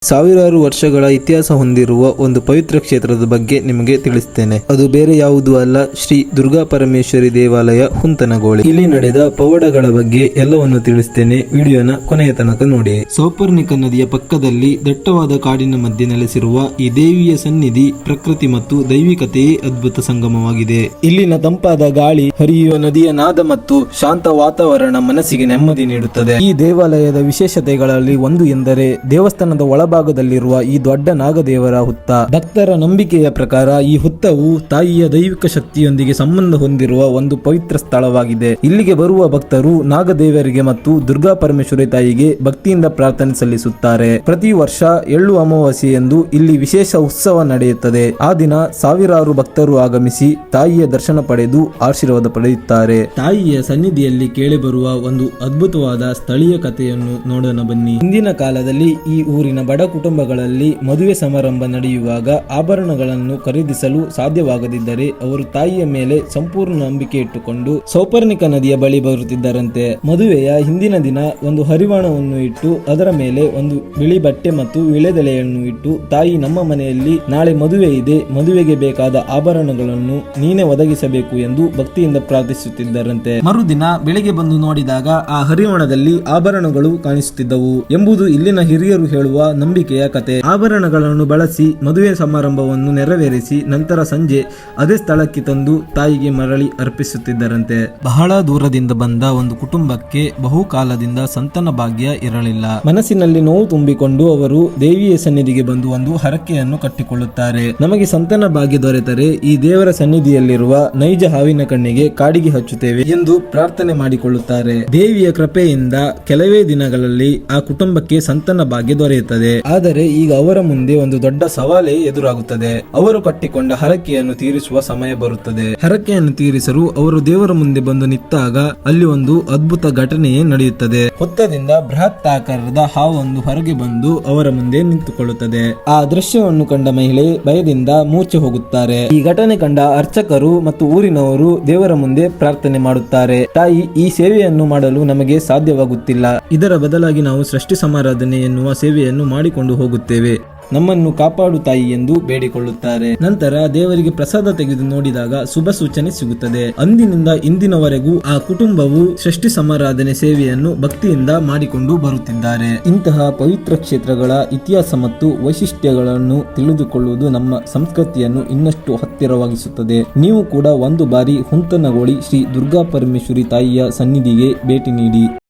ಸಾವಿರಾರು ವರ್ಷಗಳ ಇತಿಹಾಸ ಹೊಂದಿರುವ ಒಂದು ಪವಿತ್ರ ಕ್ಷೇತ್ರದ ಬಗ್ಗೆ ನಿಮಗೆ ತಿಳಿಸ್ತೇನೆ. ಅದು ಬೇರೆ ಯಾವುದೂ ಅಲ್ಲ, ಶ್ರೀ ದುರ್ಗಾ ಪರಮೇಶ್ವರಿ ದೇವಾಲಯ ಹುಂತನಗೋಳಿ. ಇಲ್ಲಿ ನಡೆದ ಪವಾಡಗಳ ಬಗ್ಗೆ ಎಲ್ಲವನ್ನು ತಿಳಿಸ್ತೇನೆ. ವಿಡಿಯೋನ ಕೊನೆಯ ತನಕ ನೋಡಿ. ಸೌಪರ್ಣಿಕ ನದಿಯ ಪಕ್ಕದಲ್ಲಿ ದಟ್ಟವಾದ ಕಾಡಿನ ಮಧ್ಯೆ ನೆಲೆಸಿರುವ ಈ ದೇವಿಯ ಸನ್ನಿಧಿ ಪ್ರಕೃತಿ ಮತ್ತು ದೈವಿಕತೆಯೇ ಅದ್ಭುತ ಸಂಗಮವಾಗಿದೆ. ಇಲ್ಲಿನ ತಂಪಾದ ಗಾಳಿ, ಹರಿಯುವ ನದಿಯ ನಾದ ಮತ್ತು ಶಾಂತ ವಾತಾವರಣ ಮನಸ್ಸಿಗೆ ನೆಮ್ಮದಿ ನೀಡುತ್ತದೆ. ಈ ದೇವಾಲಯದ ವಿಶೇಷತೆಗಳಲ್ಲಿ ಒಂದು ಎಂದರೆ ದೇವಸ್ಥಾನದ ಒಳಭಾಗದಲ್ಲಿರುವ ಈ ದೊಡ್ಡ ನಾಗದೇವರ ಹುತ್ತ. ಭಕ್ತರ ನಂಬಿಕೆಯ ಪ್ರಕಾರ ಈ ಹುತ್ತವು ತಾಯಿಯ ದೈವಿಕ ಶಕ್ತಿಯೊಂದಿಗೆ ಸಂಬಂಧ ಹೊಂದಿರುವ ಒಂದು ಪವಿತ್ರ ಸ್ಥಳವಾಗಿದೆ. ಇಲ್ಲಿಗೆ ಬರುವ ಭಕ್ತರು ನಾಗದೇವರಿಗೆ ಮತ್ತು ದುರ್ಗಾ ಪರಮೇಶ್ವರಿ ತಾಯಿಗೆ ಭಕ್ತಿಯಿಂದ ಪ್ರಾರ್ಥನೆ ಸಲ್ಲಿಸುತ್ತಾರೆ. ಪ್ರತಿ ವರ್ಷ ಎಳ್ಳು ಅಮಾವಾಸ್ಯೆ ಎಂದು ಇಲ್ಲಿ ವಿಶೇಷ ಉತ್ಸವ ನಡೆಯುತ್ತದೆ. ಆ ದಿನ ಸಾವಿರಾರು ಭಕ್ತರು ಆಗಮಿಸಿ ತಾಯಿಯ ದರ್ಶನ ಪಡೆದು ಆಶೀರ್ವಾದ ಪಡೆಯುತ್ತಾರೆ. ತಾಯಿಯ ಸನ್ನಿಧಿಯಲ್ಲಿ ಕೇಳಿಬರುವ ಒಂದು ಅದ್ಭುತವಾದ ಸ್ಥಳೀಯ ಕಥೆಯನ್ನು ನೋಡೋಣ ಬನ್ನಿ. ಹಿಂದಿನ ಕಾಲದಲ್ಲಿ ಈ ಊರಿನ ಬಡ ಕುಟುಂಬಗಳಲ್ಲಿ ಮದುವೆ ಸಮಾರಂಭ ನಡೆಯುವಾಗ ಆಭರಣಗಳನ್ನು ಖರೀದಿಸಲು ಸಾಧ್ಯವಾಗದಿದ್ದರೆ ಅವರು ತಾಯಿಯ ಮೇಲೆ ಸಂಪೂರ್ಣ ನಂಬಿಕೆ ಇಟ್ಟುಕೊಂಡು ಸೌಪರ್ಣಿಕ ನದಿಯ ಬಳಿ ಬರುತ್ತಿದ್ದರಂತೆ. ಮದುವೆಯ ಹಿಂದಿನ ದಿನ ಒಂದು ಹರಿವಾಣವನ್ನು ಇಟ್ಟು ಅದರ ಮೇಲೆ ಒಂದು ಬಿಳಿ ಬಟ್ಟೆ ಮತ್ತು ವಿಳೆದೆಲೆಯನ್ನು ಇಟ್ಟು, ತಾಯಿ ನಮ್ಮ ಮನೆಯಲ್ಲಿ ನಾಳೆ ಮದುವೆ ಇದೆ, ಮದುವೆಗೆ ಬೇಕಾದ ಆಭರಣಗಳನ್ನು ನೀನೇ ಒದಗಿಸಬೇಕು ಎಂದು ಭಕ್ತಿಯಿಂದ ಪ್ರಾರ್ಥಿಸುತ್ತಿದ್ದರಂತೆ. ಮರುದಿನ ಬೆಳಿಗ್ಗೆ ಬಂದು ನೋಡಿದಾಗ ಆ ಹರಿವಾಣದಲ್ಲಿ ಆಭರಣಗಳು ಕಾಣಿಸುತ್ತಿದ್ದವು ಎಂಬುದು ಇಲ್ಲಿನ ಹಿರಿಯರು ಹೇಳುವ ನಂಬಿಕೆಯ ಕತೆ. ಆಭರಣಗಳನ್ನು ಬಳಸಿ ಮದುವೆ ಸಮಾರಂಭವನ್ನು ನೆರವೇರಿಸಿ ನಂತರ ಸಂಜೆ ಅದೇ ಸ್ಥಳಕ್ಕೆ ತಂದು ತಾಯಿಗೆ ಮರಳಿ ಅರ್ಪಿಸುತ್ತಿದ್ದರಂತೆ. ಬಹಳ ದೂರದಿಂದ ಬಂದ ಒಂದು ಕುಟುಂಬಕ್ಕೆ ಬಹುಕಾಲದಿಂದ ಸಂತಾನ ಭಾಗ್ಯ ಇರಲಿಲ್ಲ. ಮನಸ್ಸಿನಲ್ಲಿ ನೋವು ತುಂಬಿಕೊಂಡು ಅವರು ದೇವಿಯ ಸನ್ನಿಧಿಗೆ ಬಂದು ಒಂದು ಹರಕೆಯನ್ನು ಕಟ್ಟಿಕೊಳ್ಳುತ್ತಾರೆ. ನಮಗೆ ಸಂತಾನ ಭಾಗ್ಯ ದೊರೆತರೆ ಈ ದೇವರ ಸನ್ನಿಧಿಯಲ್ಲಿರುವ ನೈಜ ಹಾವಿನ ಕಣ್ಣಿಗೆ ಕಾಡಿಗೆ ಹಚ್ಚುತ್ತೇವೆ ಎಂದು ಪ್ರಾರ್ಥನೆ ಮಾಡಿಕೊಳ್ಳುತ್ತಾರೆ. ದೇವಿಯ ಕೃಪೆಯಿಂದ ಕೆಲವೇ ದಿನಗಳಲ್ಲಿ ಆ ಕುಟುಂಬಕ್ಕೆ ಸಂತಾನ ಭಾಗ್ಯ ದೊರೆಯುತ್ತದೆ. ಆದರೆ ಈಗ ಅವರ ಮುಂದೆ ಒಂದು ದೊಡ್ಡ ಸವಾಲೇ ಎದುರಾಗುತ್ತದೆ. ಅವರು ಕಟ್ಟಿಕೊಂಡ ಹರಕೆಯನ್ನು ತೀರಿಸುವ ಸಮಯ ಬರುತ್ತದೆ. ಹರಕೆಯನ್ನು ತೀರಿಸಲು ಅವರು ದೇವರ ಮುಂದೆ ಬಂದು ನಿಂತಾಗ ಅಲ್ಲಿ ಒಂದು ಅದ್ಭುತ ಘಟನೆಯೇ ನಡೆಯುತ್ತದೆ. ಹುತ್ತದಿಂದ ಬೃಹತ್ ಆಕಾರದ ಹಾವೊಂದು ಹೊರಗೆ ಬಂದು ಅವರ ಮುಂದೆ ನಿಂತುಕೊಳ್ಳುತ್ತದೆ. ಆ ದೃಶ್ಯವನ್ನು ಕಂಡ ಮಹಿಳೆ ಭಯದಿಂದ ಮೂರ್ಛೆ ಹೋಗುತ್ತಾರೆ. ಈ ಘಟನೆ ಕಂಡ ಅರ್ಚಕರು ಮತ್ತು ಊರಿನವರು ದೇವರ ಮುಂದೆ ಪ್ರಾರ್ಥನೆ ಮಾಡುತ್ತಾರೆ. ತಾಯಿ, ಈ ಸೇವೆಯನ್ನು ಮಾಡಲು ನಮಗೆ ಸಾಧ್ಯವಾಗುತ್ತಿಲ್ಲ. ಇದರ ಬದಲಾಗಿ ನಾವು ಸೃಷ್ಟಿ ಸಮಾರಾಧನೆ ಎನ್ನುವ ಸೇವೆಯನ್ನು ಮಾಡಿಕೊಂಡು ಹೋಗುತ್ತೇವೆ. ನಮ್ಮನ್ನು ಕಾಪಾಡು ತಾಯಿ ಎಂದು ಬೇಡಿಕೊಳ್ಳುತ್ತಾರೆ. ನಂತರ ದೇವರಿಗೆ ಪ್ರಸಾದ ತೆಗೆದು ನೋಡಿದಾಗ ಶುಭ ಸೂಚನೆ ಸಿಗುತ್ತದೆ. ಅಂದಿನಿಂದ ಇಂದಿನವರೆಗೂ ಆ ಕುಟುಂಬವು ಸೃಷ್ಟಿ ಸಮಾರಾಧನೆ ಸೇವೆಯನ್ನು ಭಕ್ತಿಯಿಂದ ಮಾಡಿಕೊಂಡು ಬರುತ್ತಿದ್ದಾರೆ. ಇಂತಹ ಪವಿತ್ರ ಕ್ಷೇತ್ರಗಳ ಇತಿಹಾಸ ಮತ್ತು ವೈಶಿಷ್ಟ್ಯಗಳನ್ನು ತಿಳಿದುಕೊಳ್ಳುವುದು ನಮ್ಮ ಸಂಸ್ಕೃತಿಯನ್ನು ಇನ್ನಷ್ಟು ಹತ್ತಿರವಾಗಿಸುತ್ತದೆ. ನೀವು ಕೂಡ ಒಂದು ಬಾರಿ ಹುಂತನಗೋಳಿ ಶ್ರೀ ದುರ್ಗಾ ಪರಮೇಶ್ವರಿ ತಾಯಿಯ ಸನ್ನಿಧಿಗೆ ಭೇಟಿ ನೀಡಿ.